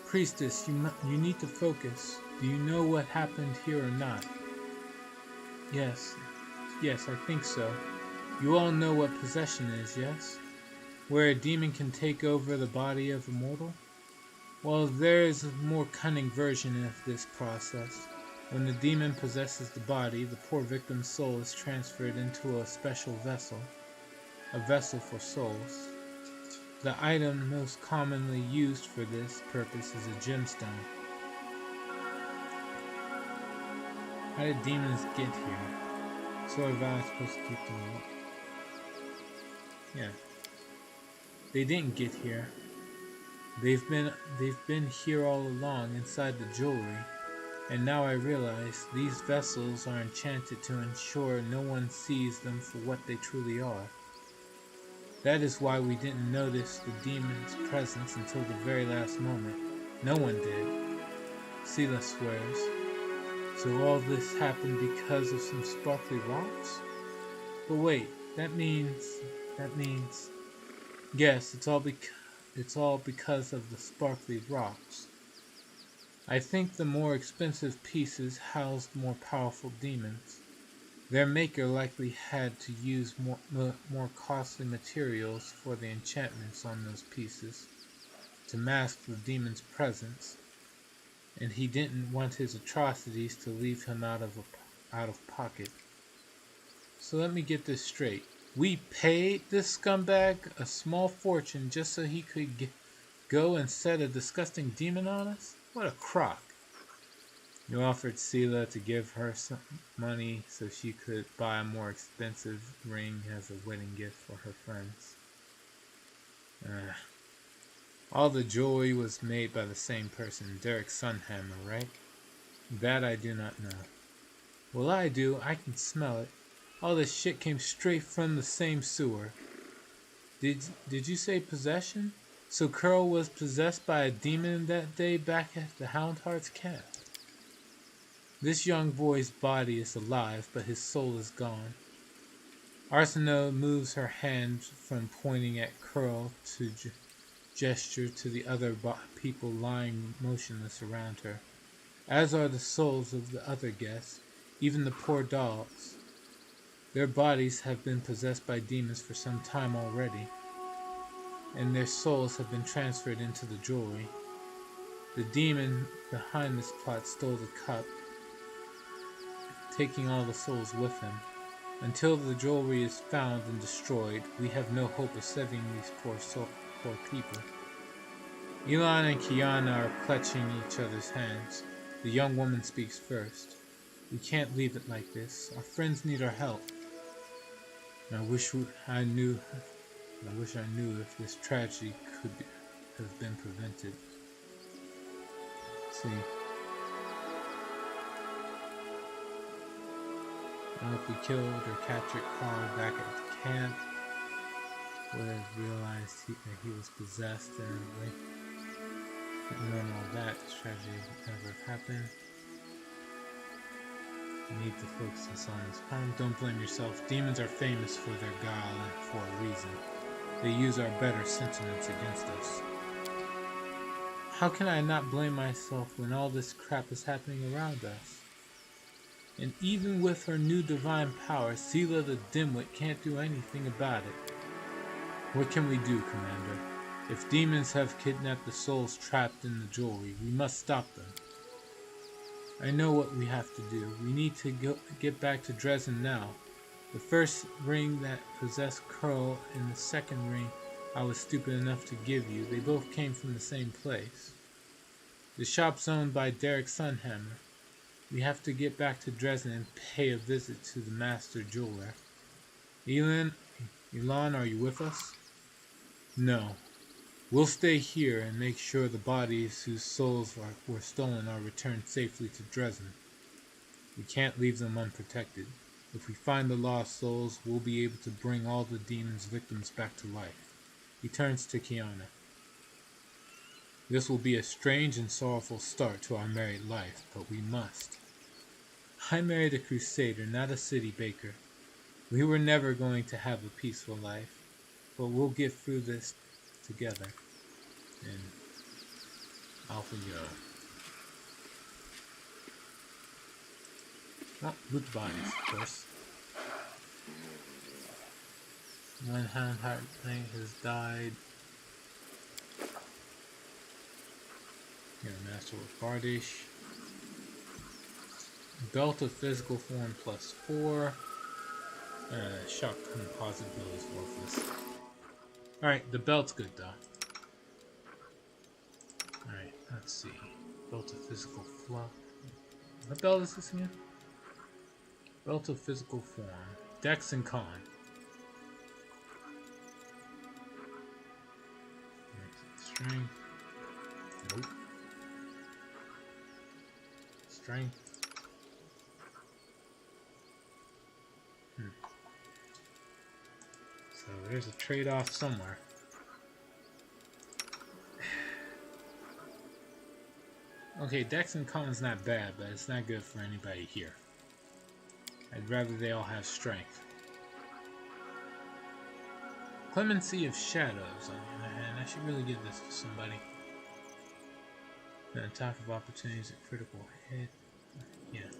Priestess, you need to focus. Do you know what happened here or not? Yes, I think so. You all know what possession is, yes? Where a demon can take over the body of a mortal? Well, there is a more cunning version of this process. When the demon possesses the body, the poor victim's soul is transferred into a special vessel, a vessel for souls. The item most commonly used for this purpose is a gemstone. How did demons get here? So are I supposed to keep them up? Yeah. They didn't get here. They've been here all along inside the jewelry, and now I realize these vessels are enchanted to ensure no one sees them for what they truly are. That is why we didn't notice the demon's presence until the very last moment. No one did. Seele swears. So all this happened because of some sparkly rocks? But wait, that means... Yes, it's all because of the sparkly rocks. I think the more expensive pieces housed more powerful demons. Their maker likely had to use more costly materials for the enchantments on those pieces to mask the demon's presence, and he didn't want his atrocities to leave him out of pocket. So let me get this straight. We paid this scumbag a small fortune just so he could go and set a disgusting demon on us? What a crock. You offered Seele to give her some money so she could buy a more expensive ring as a wedding gift for her friends. All the jewelry was made by the same person, Derek Sunhammer, right? That I do not know. Well, I do. I can smell it. All this shit came straight from the same sewer. Did you say possession? So Curl was possessed by a demon that day back at the Houndheart's camp. This young boy's body is alive, but his soul is gone. Arsenault moves her hand from pointing at Curl to gesture to the other people lying motionless around her, as are the souls of the other guests, even the poor dogs. Their bodies have been possessed by demons for some time already, and their souls have been transferred into the jewelry. The demon behind this plot stole the cup, taking all the souls with him. Until the jewelry is found and destroyed, we have no hope of saving these poor people. Elon and Kiana are clutching each other's hands. The young woman speaks first. We can't leave it like this. Our friends need our help. I wish I knew if this tragedy could have been prevented. Let's see. I hope we killed or captured Carl back at the camp. Would have realized that he was possessed and everything. Didn't learn all that. This tragedy would never have happened. You need to focus this on his harm. Don't blame yourself. Demons are famous for their guile and for a reason. They use our better sentiments against us. How can I not blame myself when all this crap is happening around us? And even with her new divine power, Seele the Dimwit can't do anything about it. What can we do, Commander? If demons have kidnapped the souls trapped in the jewelry, we must stop them. I know what we have to do. We need to get back to Dresden now. The first ring that possessed Curl and the second ring I was stupid enough to give you, they both came from the same place. The shop's owned by Derek Sunhammer. We have to get back to Dresden and pay a visit to the master jeweler. Elon, are you with us? No. We'll stay here and make sure the bodies whose souls were stolen are returned safely to Dresden. We can't leave them unprotected. If we find the lost souls, we'll be able to bring all the demon's victims back to life. He turns to Kiana. This will be a strange and sorrowful start to our married life, but we must. I married a crusader, not a city baker. We were never going to have a peaceful life, but we'll get through this together. And off we go. Oh, loot the bodies, of course. One Houndheart Knight has died. Here, Master with Bardish. Belt of Physical Form +4. Shock Composite Build is worthless. Alright, the belt's good though. Alright, let's see. Belt of Physical Fluff. What belt is this again? Belt of Physical Form. Dex and Con. Strength. Nope. Strength. So there's a trade-off somewhere. Okay, Dex and Con's not bad, but it's not good for anybody here. I'd rather they all have strength. Clemency of Shadows, on the other hand, I should really give this to somebody. An attack of opportunities at critical hit. Yeah.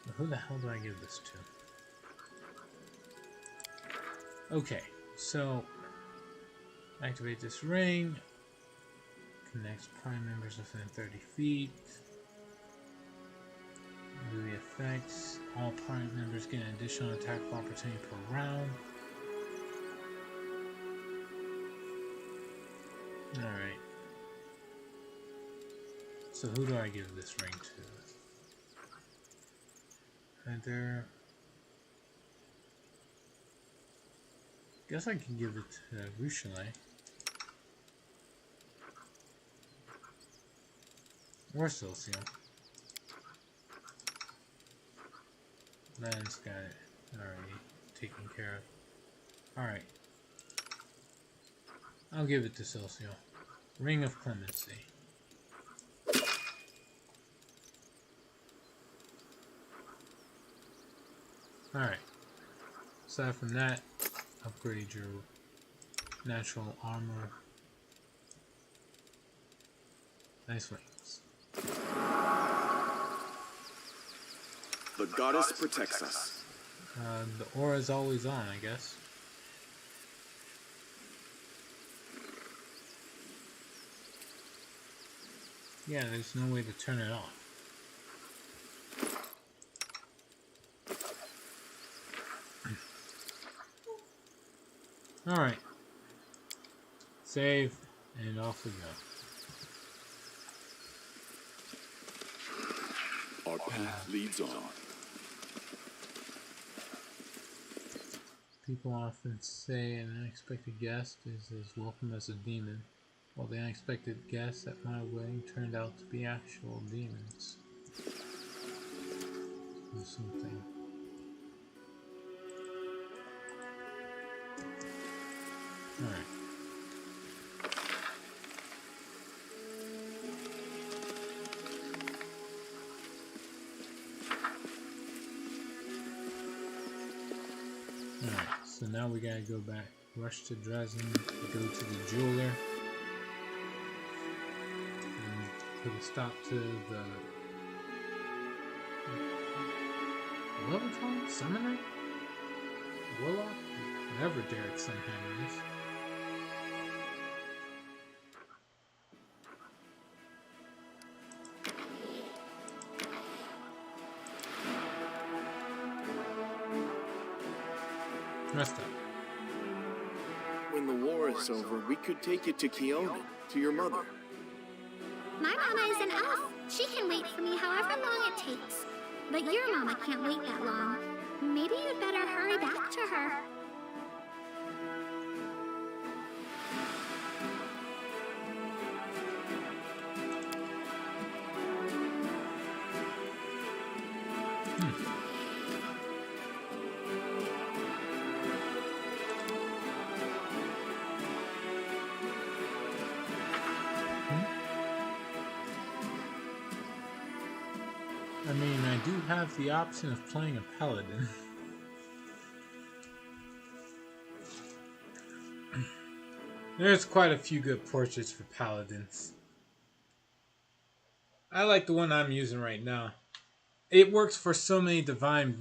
But who the hell do I give this to? Okay, so activate this ring. Connects prime members within 30 feet. Do the effects. All prime members get an additional attack of opportunity per round. Alright. So who do I give this ring to? Either... Guess I can give it to Ruchelet. Or Celcio. Lan's got it already taken care of. Alright. I'll give it to Celcio. Ring of Clemency. Alright. Aside from that, upgrade your natural armor. Nice wings. The goddess protects us. The aura's always on, I guess. Yeah, there's no way to turn it off. Alright. Save, and off we go. Our path leads on. People often say an unexpected guest is as welcome as a demon. Well, the unexpected guests at my wedding turned out to be actual demons. Or something. Alright. Alright, so now we gotta go back. Rush to Dresden, go to the jeweler, and put a stop to the... what we call him? Summoner? Warlock? Whatever Derek Sunhammer is. Rest up. When the war is over, we could take it to Keonan, to your mother. My mama is an elf. She can wait for me however long it takes. But your mama can't wait that long. Maybe you'd better hurry back to her. do have the option of playing a paladin. There's quite a few good portraits for paladins. I like the one I'm using right now. It works for so many divine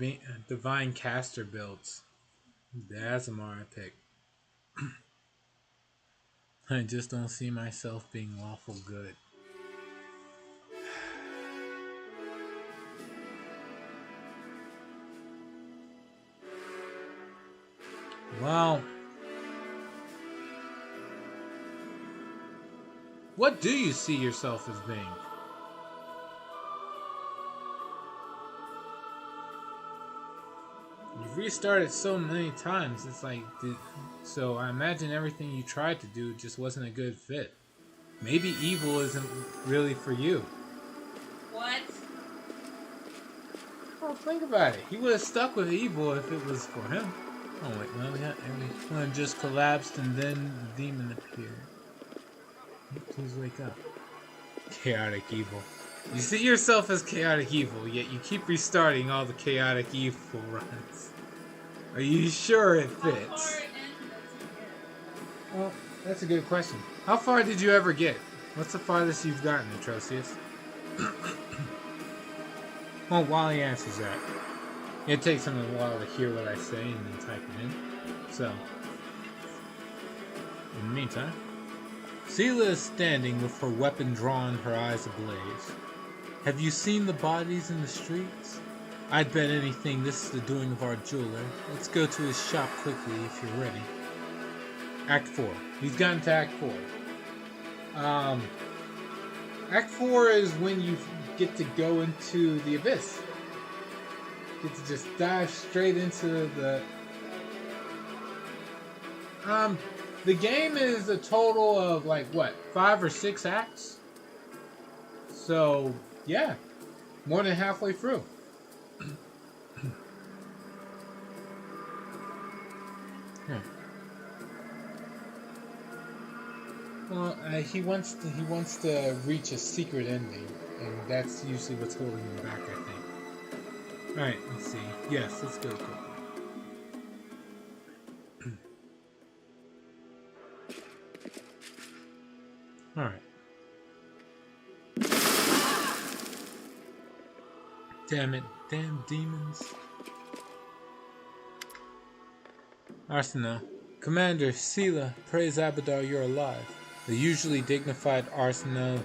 caster builds. The Aasimar I picked. I just don't see myself being lawful good. Well, what do you see yourself as being? You've restarted so many times, it's like, so I imagine everything you tried to do just wasn't a good fit. Maybe evil isn't really for you. What? Well, think about it. He would have stuck with evil if it was for him. Oh wait, well, everyone just collapsed and then the demon appeared. Please wake up. Chaotic evil. You see yourself as chaotic evil, yet you keep restarting all the chaotic evil runs. Are you sure it fits? Well, that's a good question. How far did you ever get? What's the farthest you've gotten, Atrocious? Well, while he answers that, it takes him a while to hear what I say and then type it in. So, in the meantime, Seelah is standing with her weapon drawn, her eyes ablaze. Have you seen the bodies in the streets? I'd bet anything this is the doing of our jeweler. Let's go to his shop quickly if you're ready. Act 4. He's gotten to Act 4. Act 4 is when you get to go into the abyss. Get to just dive straight into the game is a total of like what, 5 or 6 acts? So yeah, more than halfway through. Well, he wants to reach a secret ending, and that's usually what's holding him back, I think. All right, let's see. Yes, let's go quickly. All right. Damn it, damn demons. Arsenal. Commander, Seelah, praise Abadar you're alive. The usually dignified Arsenal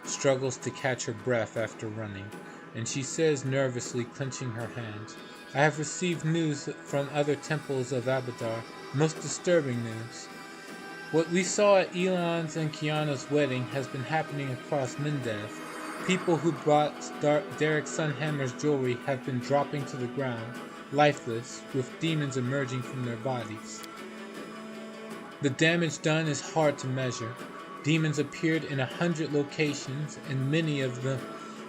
struggles to catch her breath after running, and she says nervously, clenching her hands, I have received news from other temples of Abadar, most disturbing news. What we saw at Elon's and Kiana's wedding has been happening across Mindev. People who brought Derek Sunhammer's jewelry have been dropping to the ground, lifeless, with demons emerging from their bodies. The damage done is hard to measure. Demons appeared in 100 locations, and many of them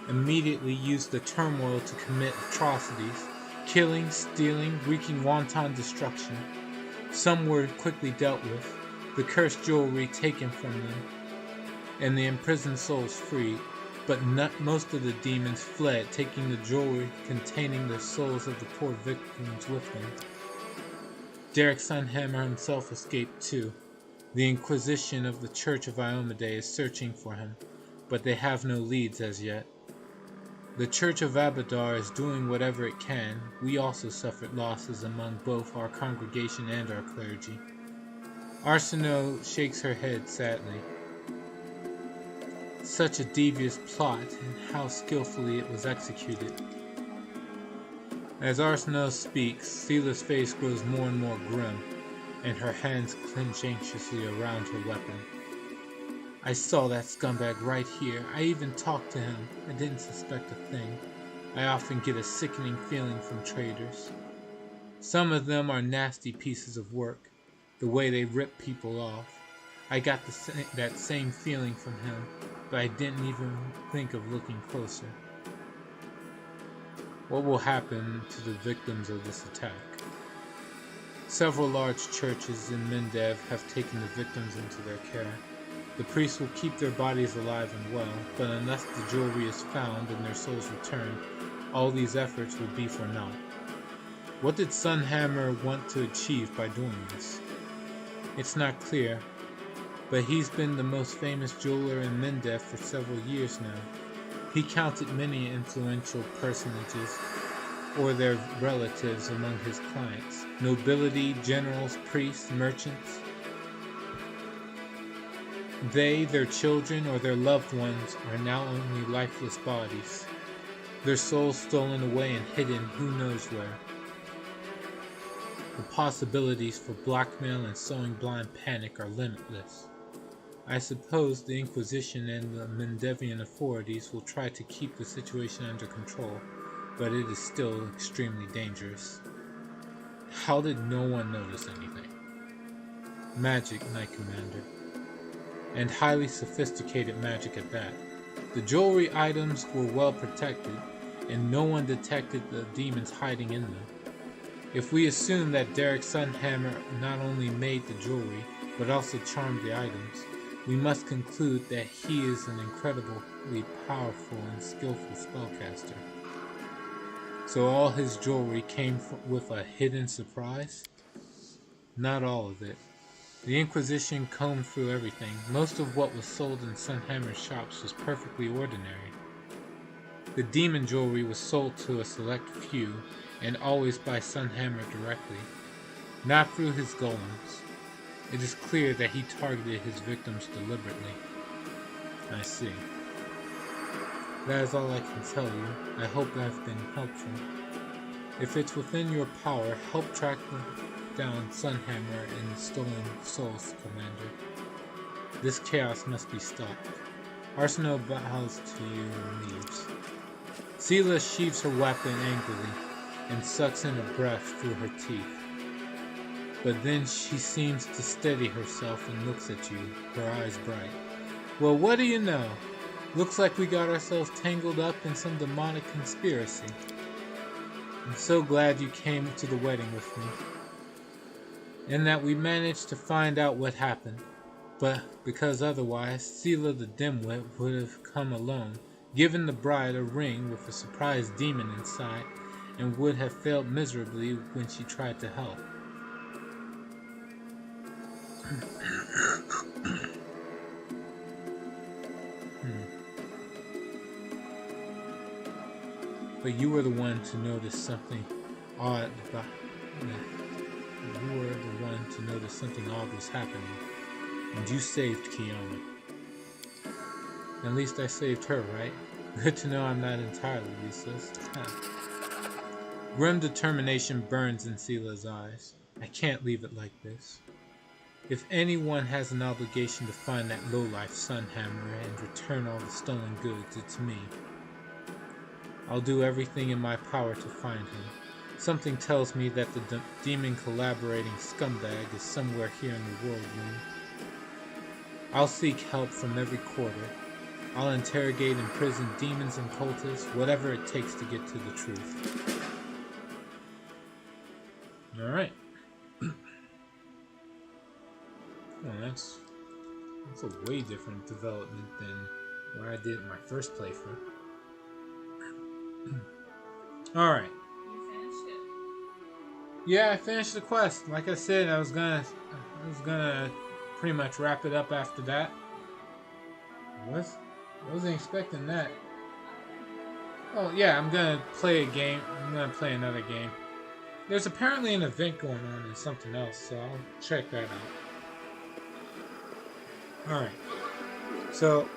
immediately used the turmoil to commit atrocities, killing, stealing, wreaking wanton destruction. Some were quickly dealt with, the cursed jewelry taken from them, and the imprisoned souls freed, but most of the demons fled, taking the jewelry containing the souls of the poor victims with them. Derek Sunhammer himself escaped too. The Inquisition of the Church of Iomedae is searching for him, but they have no leads as yet. The Church of Abadar is doing whatever it can. We also suffered losses among both our congregation and our clergy. Arsenault shakes her head sadly. Such a devious plot, and how skillfully it was executed. As Arsenault speaks, Seelah's face grows more and more grim, and her hands clench anxiously around her weapon. I saw that scumbag right here. I even talked to him. I didn't suspect a thing. I often get a sickening feeling from traitors. Some of them are nasty pieces of work, the way they rip people off. I got that same feeling from him, but I didn't even think of looking closer. What will happen to the victims of this attack? Several large churches in Mindev have taken the victims into their care. The priests will keep their bodies alive and well, but unless the jewelry is found and their souls returned, all these efforts will be for naught. What did Sunhammer want to achieve by doing this? It's not clear, but he's been the most famous jeweler in Mendev for several years now. He counted many influential personages or their relatives among his clients. Nobility, generals, priests, merchants. They, their children, or their loved ones are now only lifeless bodies. Their souls stolen away and hidden who knows where. The possibilities for blackmail and sowing blind panic are limitless. I suppose the Inquisition and the Mendevian authorities will try to keep the situation under control, but it is still extremely dangerous. How did no one notice anything? Magic, Knight Commander. And highly sophisticated magic at that. The jewelry items were well protected, and no one detected the demons hiding in them. If we assume that Derek Sunhammer not only made the jewelry, but also charmed the items, we must conclude that he is an incredibly powerful and skillful spellcaster. So all his jewelry came with a hidden surprise? Not all of it. The Inquisition combed through everything. Most of what was sold in Sunhammer's shops was perfectly ordinary. The demon jewelry was sold to a select few, and always by Sunhammer directly, not through his golems. It is clear that he targeted his victims deliberately. I see. That is all I can tell you. I hope I've been helpful. If it's within your power, help track down Sunhammer and the stolen souls, Commander. This chaos must be stopped. Arsenal bows to you and leaves. Seela sheaves her weapon angrily and sucks in a breath through her teeth. But then she seems to steady herself and looks at you, her eyes bright. Well, what do you know? Looks like we got ourselves tangled up in some demonic conspiracy. I'm so glad you came to the wedding with me, and that we managed to find out what happened. But because otherwise, Seela the Dimwit would have come alone, given the bride a ring with a surprise demon inside, and would have failed miserably when she tried to help. But you were the one to notice something odd about. You were the one to notice something odd was happening, and you saved Kiana. At least I saved her, right? Good to know I'm not entirely useless. Grim determination burns in Seela's eyes. I can't leave it like this. If anyone has an obligation to find that lowlife Sunhammer and return all the stolen goods, it's me. I'll do everything in my power to find him. Something tells me that the demon collaborating scumbag is somewhere here in the world room. I'll seek help from every quarter. I'll interrogate and imprison demons and cultists, whatever it takes to get to the truth. Alright. Well, that's a way different development than what I did in my first playthrough. Alright. You finished it? Yeah, I finished the quest. Like I said, I was gonna pretty much wrap it up after that. I wasn't expecting that. Oh yeah, I'm gonna play a game. I'm gonna play another game. There's apparently an event going on in something else, so I'll check that out. Alright. So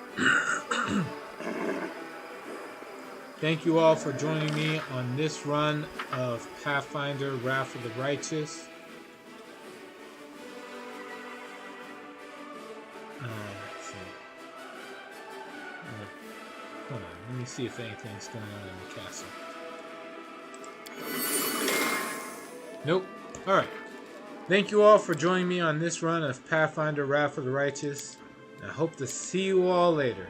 thank you all for joining me on this run of Pathfinder Wrath of the Righteous. Let's see. Hold on, let me see if anything's going on in the castle. Nope. Alright. Thank you all for joining me on this run of Pathfinder Wrath of the Righteous. I hope to see you all later.